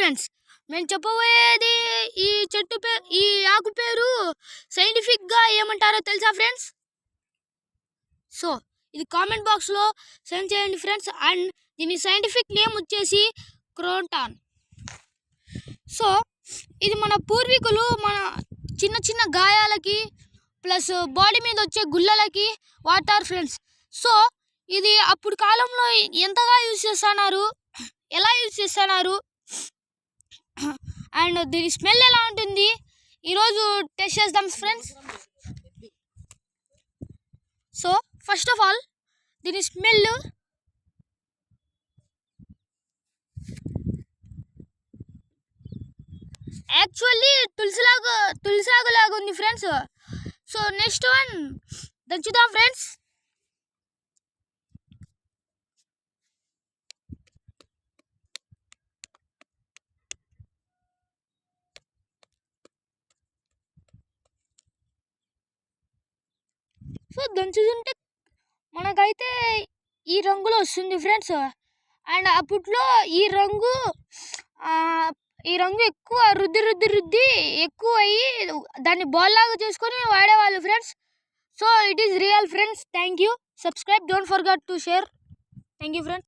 Friends, మేము చెప్పబోయేది ఈ చెట్టు ఈ ఆకు పేరు సైంటిఫిక్గా ఏమంటారో తెలుసా ఫ్రెండ్స్? సో ఇది కామెంట్ బాక్స్లో సెండ్ చేయండి ఫ్రెండ్స్. అండ్ దీని సైంటిఫిక్ నేమ్ వచ్చేసి క్రోటాన్. సో ఇది మన పూర్వీకులు మన చిన్న చిన్న గాయాలకి ప్లస్ బాడీ మీద వచ్చే గుల్లలకి వాడతారు ఫ్రెండ్స్. సో ఇది అప్పుడు కాలంలో ఎంతగా యూజ్ చేస్తున్నారు, ఎలా యూజ్ చేస్తున్నారు అండ్ దీని స్మెల్ ఎలా ఉంటుంది ఈరోజు టెస్ట్ చేద్దాం friends. So first of all దీని స్మెల్ యాక్చువల్లీ తులసిలాగా ఉంది ఫ్రెండ్స్. సో నెక్స్ట్ వన్ దంచుదాం ఫ్రెండ్స్. సో దంచుతుంటే మనకైతే ఈ రంగులో వస్తుంది ఫ్రెండ్స్. అండ్ అప్పట్లో ఈ రంగు ఎక్కువ రుద్ది ఎక్కువ అయ్యి దాన్ని బాల్ లాగా చేసుకొని వాడేవాళ్ళు friends. So it is real friends. Thank you. Subscribe, don't forget to share. Thank you friends.